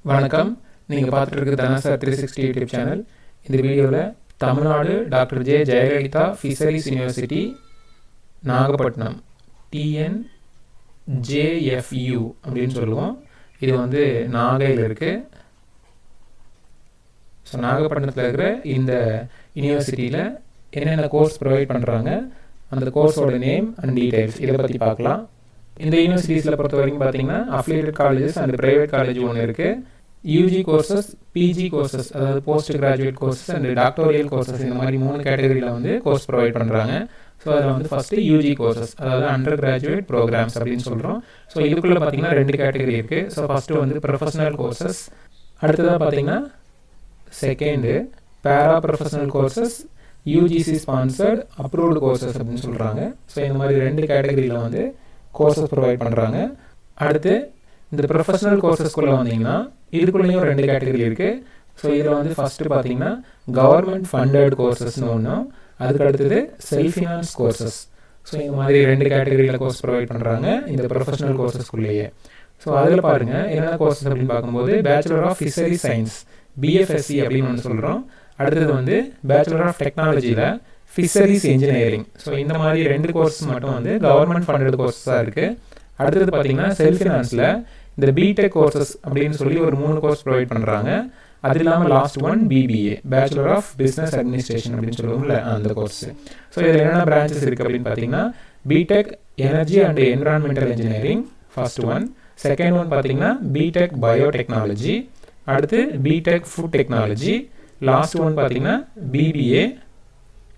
வணக்கம். நீங்கள் பார்த்துட்டு இருக்கிற தனாசார் 360 யூடியூப் சேனல். இந்த வீடியோவில் Tamil Nadu doctor J Jayalalithaa fisheries university Nagapattinam TNJFU அப்படின்னு சொல்லுவோம். இது வந்து நாகையில் இருக்குது. ஸோ நாகப்பட்டினத்தில் இருக்கிற இந்த யூனிவர்சிட்டியில் என்னென்ன கோர்ஸ் ப்ரொவைட் பண்ணுறாங்க, அந்த கோர்ஸோட நேம் அண்ட் டீடைல்ஸ் இதை பற்றி பார்க்கலாம். இந்த யூனிவர்சிட்டிஸில் பொறுத்த வரைக்கும் பார்த்தீங்கன்னா affiliated colleges and private college ஒன்று இருக்குது. யூஜி கோர்சஸ், பிஜி கோர்சஸ், அதாவது post graduate courses and doctoral courses, இந்த மாதிரி 3 கேட்டகரியில் வந்து கோர்ஸ் ப்ரொவைட் பண்ணுறாங்க. ஸோ அதில் வந்து ஃபஸ்ட்டு யூஜி கோர்சஸ், அதாவது அண்டர் கிராஜுவேட் ப்ரோக்ராம்ஸ் அப்படின்னு சொல்கிறோம். ஸோ இதுக்குள்ளே பார்த்தீங்கன்னா 2 கேட்டகரி இருக்குது. ஸோ ஃபஸ்ட்டு வந்து ப்ரொஃபஷனல் கோர்சஸ், அடுத்ததாக பார்த்தீங்கன்னா செகண்டு பேரா professional courses, UGC sponsored approved courses அப்படின்னு சொல்கிறாங்க. ஸோ இந்த மாதிரி 2 கேட்டகரியில் வந்து கோர்சஸ் ப்ரொவைட் பண்ணுறாங்க. அடுத்து இந்த ப்ரொஃபஷனல் கோர்சஸ்குள்ளே வந்தீங்கன்னா இதுக்குள்ளேயும் 2 கேட்டகரி இருக்குது. ஸோ இதில் வந்து ஃபஸ்ட்டு பார்த்தீங்கன்னா கவர்மெண்ட் ஃபண்டட் கோர்சஸ்னு ஒன்றும், அதுக்கு அடுத்தது செல்ஃப் ஃபினான்ஸ் கோர்சஸ். ஸோ இந்த மாதிரி 2 கேட்டகரியில் கோர்ஸ் ப்ரொவைட் பண்ணுறாங்க இந்த ப்ரொஃபஷனல் கோர்சஸ்குள்ளேயே. ஸோ அதில் பாருங்கள் என்னென்ன கோர்சஸ் அப்படின்னு பார்க்கும்போது bachelor of fishery science BFSC அப்படின்னு ஒன்று சொல்கிறோம். அடுத்தது வந்து பேச்சுலர் ஆஃப் டெக்னாலஜியில் ஃபிஷரிஸ் இன்ஜினியரிங். ஸோ இந்த மாதிரி 2 கோர்ஸ் மட்டும் வந்து கவர்மெண்ட் ஃபண்டட் கோர்ஸாக இருக்குது. அடுத்தது பார்த்தீங்கன்னா செல்ஃப் ஃபினான்ஸில் இந்த பிடெக் கோர்சஸ் அப்படின்னு சொல்லி ஒரு 3 கோர்ஸ் ப்ரொவைட் பண்ணுறாங்க. அது இல்லாமல் last one BBA, bachelor of business administration அப்படின்னு சொல்லுவோம்ல அந்த கோர்ஸ். ஸோ இதில் என்னென்ன பிரான்ச்சஸ் இருக்குது அப்படின்னு பார்த்தீங்கன்னா BTech energy and environmental engineering first one, second one பார்த்தீங்கன்னா பிடெக் பயோடெக்னாலஜி, அடுத்து BTech food technology, last one பார்த்தீங்கன்னா BBA.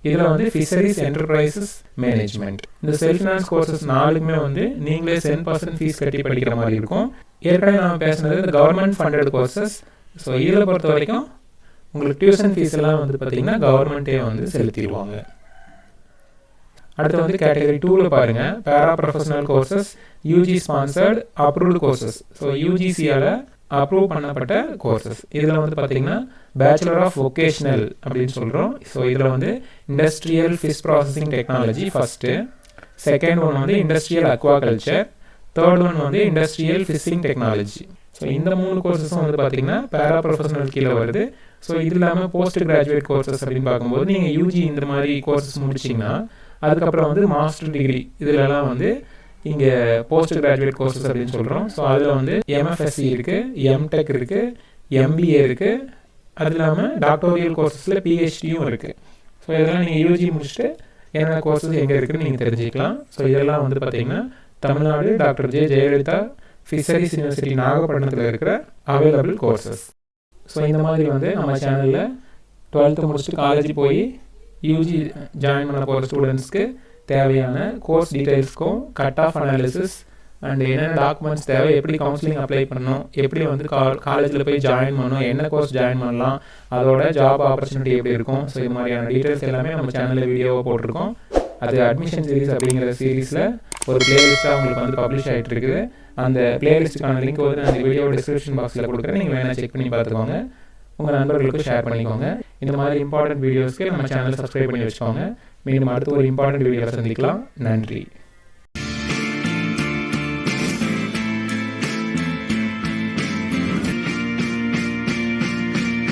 இதில் வந்து ஃபிஷரிஸ் என்டர்பிரைசஸ் மேனேஜ்மெண்ட். இந்த செல்ஃப் ஃபினான்ஸ் கோர்சஸ் 4க்குமே வந்து நீங்களே 10% ஃபீஸ் கட்டி படிக்கிற மாதிரி இருக்கும். ஏற்கனவே நான் பேசுனது இந்த கவர்மெண்ட் ஃபண்டட் கோர்சஸ். ஸோ இதில் பொறுத்த வரைக்கும் உங்களுக்கு டியூஷன் ஃபீஸ் எல்லாம் வந்து பார்த்தீங்கன்னா கவர்மெண்ட்டே வந்து செலுத்திடுவாங்க. அடுத்து வந்து கேட்டகரி 2வில் பாருங்கள் para professional courses, UG sponsored approved courses. So யூஜிசியால் அப்ரூவ் பண்ணப்பட்ட கோர்சஸ். இதில் வந்து பார்த்தீங்கன்னா பேச்சுலர் ஆஃப் வொகேஷ்னல் அப்படின்னு சொல்கிறோம். ஸோ இதில் வந்து industrial fish processing technology first, second one வந்து இண்டஸ்ட்ரியல் அக்வாகல்ச்சர், தேர்ட் ஒன் வந்து இண்டஸ்ட்ரியல் ஃபிஷிங் டெக்னாலஜி. ஸோ இந்த 3 கோர்சஸும் வந்து பார்த்தீங்கன்னா பேரா ப்ரொஃபஷனல் கீழே வருது. ஸோ இது இல்லாமல் போஸ்ட் கிராஜுவேட் கோர்சஸ் அப்படின்னு பார்க்கும்போது நீங்கள் யூஜி இந்த மாதிரி கோர்சஸ் முடிச்சிங்கன்னா அதுக்கப்புறம் வந்து மாஸ்டர் டிகிரி இதிலெல்லாம் வந்து இங்கே போஸ்ட் கிராஜுவேட் கோர்சஸ் அப்படின்னு சொல்கிறோம். ஸோ அதில் வந்து MFSC இருக்குது, MTech இருக்குது, MBA இருக்குது, அது இல்லாமல் டாக்டோரியல் கோர்சஸில் PhDயும் இருக்குது. ஸோ இதெல்லாம் நீங்கள் யூஜி முடிச்சுட்டு என்னென்ன கோர்சஸ் எங்கே இருக்குதுன்னு நீங்கள் தெரிஞ்சுக்கலாம். ஸோ இதெல்லாம் வந்து பார்த்தீங்கன்னா Tamil Nadu doctor J Jayalalithaa fisheries university நாகப்பட்டினத்தில் இருக்கிற அவைலபிள் கோர்சஸ். ஸோ இந்த மாதிரி வந்து நம்ம சேனலில் 12th முடிச்சுட்டு காலேஜ் போய் யூஜி ஜாயின் பண்ண போகிற ஸ்டூடெண்ட்ஸ்க்கு தேவையான கோர்ஸ் டீட்டெயில்ஸ்க்கும் கட் ஆஃப் அனாலிசிஸ் அண்ட் என்னென்ன டாக்குமெண்ட்ஸ் தேவை, எப்படி கவுன்சிலிங் அப்ளை பண்ணணும், எப்படி வந்து காலேஜில் போய் ஜாயின் பண்ணணும், என்ன கோர்ஸ் ஜாயின் பண்ணலாம், அதோட ஜாப் ஆப்பர்ச்சுனிட்டி எப்படி இருக்கும். ஸோ இது மாதிரியான டீட்டெயில்ஸ் எல்லாமே நம்ம சேனலில் வீடியோவாக போட்டிருக்கோம். அது அட்மிஷன் சீரிஸ் அப்படிங்கிற சீரீஸில் ஒரு பிளேலிஸ்ட்டாக உங்களுக்கு வந்து பப்ளிஷ் ஆகிட்டு இருக்குது. அந்த பிளேலிஸ்ட்டுக்கான லிங்க் வந்து நான் இந்த வீடியோ டிஸ்கிரிப்ஷன் பாக்ஸில் கொடுக்குறேன். நீங்கள் வேணால் செக் பண்ணி பார்த்துக்கோங்க, உங்கள் நண்பர்களுக்கு ஷேர் பண்ணிக்கோங்க. இந்த மாதிரி இம்பார்ட்டன்ட் வீடியோஸ்க்கு நம்ம சேனலை சப்ஸ்கிரைப் பண்ணி வச்சுக்கோங்க. மீண்டும் அடுத்து ஒரு இம்பார்ட்டன்ட் வீடியோவில் சந்திக்கலாம். நன்றி.